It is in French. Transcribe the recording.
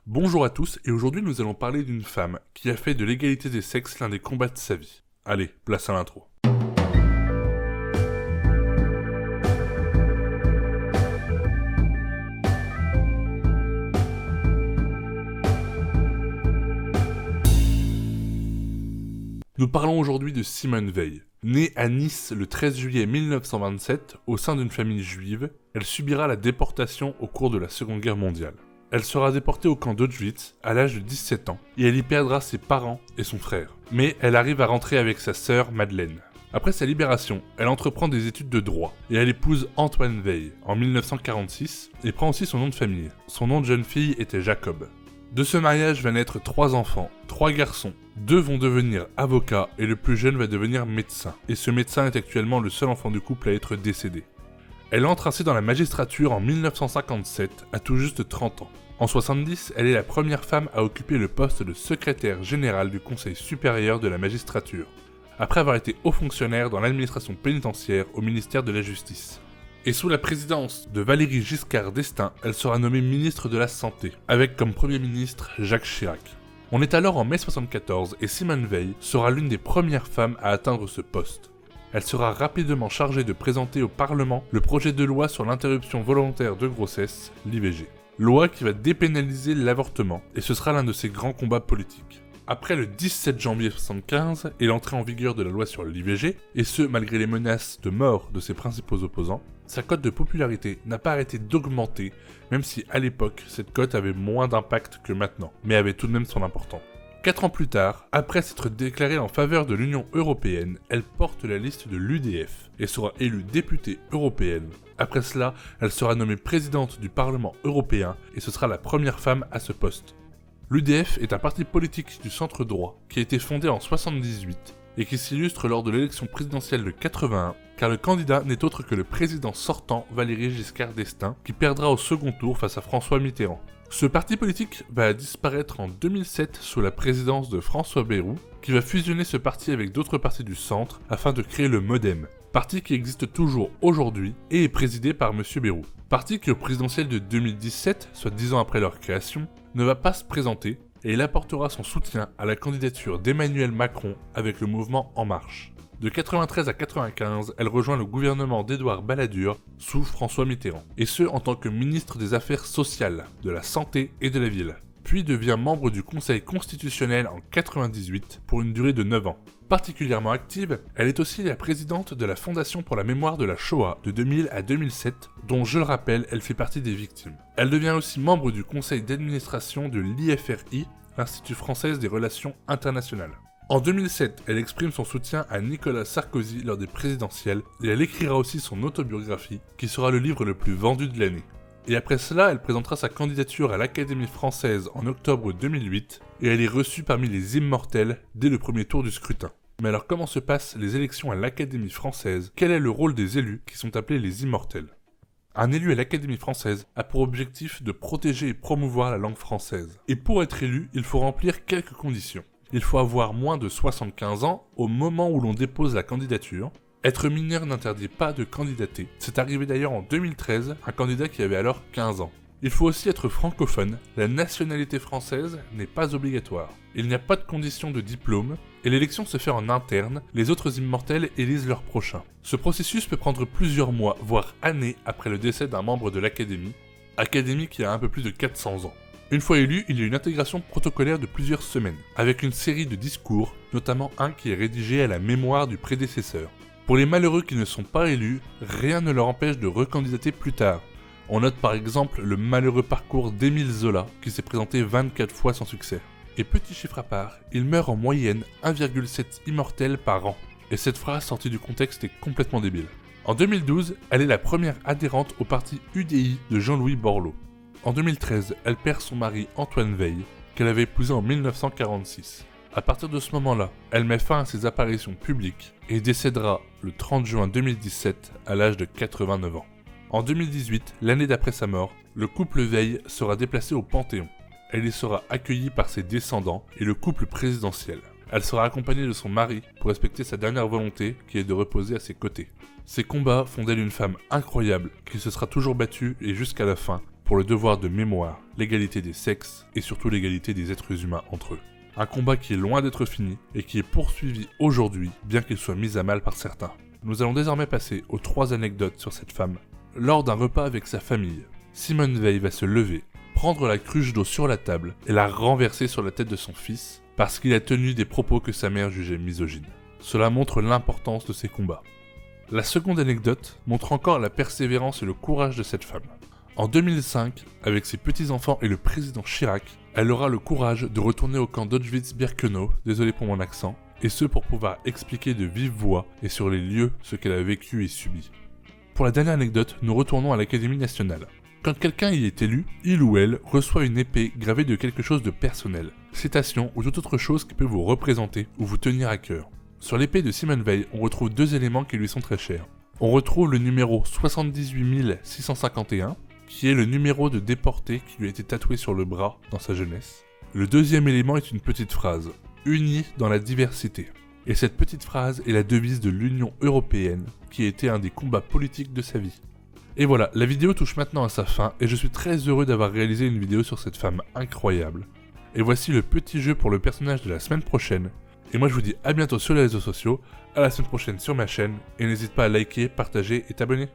Bonjour à tous, et aujourd'hui nous allons parler d'une femme qui a fait de l'égalité des sexes l'un des combats de sa vie. Allez, place à l'intro. Nous parlons aujourd'hui de Simone Veil. Née à Nice le 13 juillet 1927 au sein d'une famille juive, elle subira la déportation au cours de la Seconde Guerre mondiale. Elle sera déportée au camp d'Auschwitz à l'âge de 17 ans et elle y perdra ses parents et son frère. Mais elle arrive à rentrer avec sa sœur Madeleine. Après sa libération, elle entreprend des études de droit et elle épouse Antoine Veil en 1946 et prend aussi son nom de famille. Son nom de jeune fille était Jacob. De ce mariage va naître 3 enfants, 3 garçons. 2 vont devenir avocats et le plus jeune va devenir médecin. Et ce médecin est actuellement le seul enfant du couple à être décédé. Elle entre ainsi dans la magistrature en 1957, à tout juste 30 ans. En 70, elle est la première femme à occuper le poste de secrétaire générale du Conseil supérieur de la magistrature, après avoir été haut fonctionnaire dans l'administration pénitentiaire au ministère de la Justice. Et sous la présidence de Valéry Giscard d'Estaing, elle sera nommée ministre de la Santé, avec comme Premier ministre Jacques Chirac. On est alors en mai 1974 et Simone Veil sera l'une des premières femmes à atteindre ce poste. Elle sera rapidement chargée de présenter au Parlement le projet de loi sur l'interruption volontaire de grossesse, l'IVG. Loi qui va dépénaliser l'avortement, et ce sera l'un de ses grands combats politiques. Après le 17 janvier 1975 et l'entrée en vigueur de la loi sur l'IVG, et ce malgré les menaces de mort de ses principaux opposants, sa cote de popularité n'a pas arrêté d'augmenter, même si à l'époque cette cote avait moins d'impact que maintenant, mais avait tout de même son importance. 4 ans plus tard, après s'être déclarée en faveur de l'Union européenne, elle porte la liste de l'UDF et sera élue députée européenne. Après cela, elle sera nommée présidente du Parlement européen et ce sera la première femme à ce poste. L'UDF est un parti politique du centre droit qui a été fondé en 1978 et qui s'illustre lors de l'élection présidentielle de 81, car le candidat n'est autre que le président sortant Valéry Giscard d'Estaing, qui perdra au second tour face à François Mitterrand. Ce parti politique va disparaître en 2007 sous la présidence de François Bayrou, qui va fusionner ce parti avec d'autres partis du centre afin de créer le MoDem, parti qui existe toujours aujourd'hui et est présidé par M. Bayrou. Parti qui au présidentiel de 2017, soit 10 ans après leur création, ne va pas se présenter et il apportera son soutien à la candidature d'Emmanuel Macron avec le mouvement En Marche. De 93 à 95, elle rejoint le gouvernement d'Édouard Balladur sous François Mitterrand, et ce en tant que ministre des Affaires sociales, de la Santé et de la Ville, puis devient membre du Conseil constitutionnel en 98 pour une durée de 9 ans. Particulièrement active, elle est aussi la présidente de la Fondation pour la mémoire de la Shoah de 2000 à 2007, dont je le rappelle, elle fait partie des victimes. Elle devient aussi membre du conseil d'administration de l'IFRI, l'Institut français des relations internationales. En 2007, elle exprime son soutien à Nicolas Sarkozy lors des présidentielles et elle écrira aussi son autobiographie, qui sera le livre le plus vendu de l'année. Et après cela, elle présentera sa candidature à l'Académie française en octobre 2008 et elle est reçue parmi les immortels dès le premier tour du scrutin. Mais alors comment se passent les élections à l'Académie française? Quel est le rôle des élus qui sont appelés les immortels? Un élu à l'Académie française a pour objectif de protéger et promouvoir la langue française. Et pour être élu, il faut remplir quelques conditions. Il faut avoir moins de 75 ans au moment où l'on dépose la candidature. Être mineur n'interdit pas de candidater. C'est arrivé d'ailleurs en 2013, un candidat qui avait alors 15 ans. Il faut aussi être francophone, la nationalité française n'est pas obligatoire. Il n'y a pas de condition de diplôme, et l'élection se fait en interne, les autres immortels élisent leur prochain. Ce processus peut prendre plusieurs mois, voire années après le décès d'un membre de l'Académie, Académie qui a un peu plus de 400 ans. Une fois élu, il y a une intégration protocolaire de plusieurs semaines, avec une série de discours, notamment un qui est rédigé à la mémoire du prédécesseur. Pour les malheureux qui ne sont pas élus, rien ne leur empêche de recandidater plus tard. On note par exemple le malheureux parcours d'Émile Zola, qui s'est présenté 24 fois sans succès. Et petit chiffre à part, il meurt en moyenne 1,7 immortels par an. Et cette phrase sortie du contexte est complètement débile. En 2012, elle est la première adhérente au parti UDI de Jean-Louis Borloo. En 2013, elle perd son mari Antoine Veil, qu'elle avait épousé en 1946. À partir de ce moment-là, elle met fin à ses apparitions publiques et décédera le 30 juin 2017 à l'âge de 89 ans. En 2018, l'année d'après sa mort, le couple Veil sera déplacé au Panthéon. Elle y sera accueillie par ses descendants et le couple présidentiel. Elle sera accompagnée de son mari pour respecter sa dernière volonté qui est de reposer à ses côtés. Ces combats font d'elle une femme incroyable qui se sera toujours battue et jusqu'à la fin pour le devoir de mémoire, l'égalité des sexes et surtout l'égalité des êtres humains entre eux. Un combat qui est loin d'être fini et qui est poursuivi aujourd'hui, bien qu'il soit mis à mal par certains. Nous allons désormais passer aux 3 anecdotes sur cette femme. Lors d'un repas avec sa famille, Simone Veil va se lever, prendre la cruche d'eau sur la table et la renverser sur la tête de son fils parce qu'il a tenu des propos que sa mère jugeait misogynes. Cela montre l'importance de ces combats. La seconde anecdote montre encore la persévérance et le courage de cette femme. En 2005, avec ses petits-enfants et le président Chirac, elle aura le courage de retourner au camp d'Auschwitz-Birkenau, désolé pour mon accent, et ce pour pouvoir expliquer de vive voix et sur les lieux ce qu'elle a vécu et subi. Pour la dernière anecdote, nous retournons à l'Académie nationale. Quand quelqu'un y est élu, il ou elle reçoit une épée gravée de quelque chose de personnel, citation ou toute autre chose qui peut vous représenter ou vous tenir à cœur. Sur l'épée de Simone Veil, on retrouve 2 éléments qui lui sont très chers. On retrouve le numéro 78 651, qui est le numéro de déporté qui lui a été tatoué sur le bras dans sa jeunesse. Le deuxième élément est une petite phrase, « Unis dans la diversité ». Et cette petite phrase est la devise de l'Union européenne, qui a été un des combats politiques de sa vie. Et voilà, la vidéo touche maintenant à sa fin, et je suis très heureux d'avoir réalisé une vidéo sur cette femme incroyable. Et voici le petit jeu pour le personnage de la semaine prochaine. Et moi je vous dis à bientôt sur les réseaux sociaux, à la semaine prochaine sur ma chaîne, et n'hésite pas à liker, partager et t'abonner.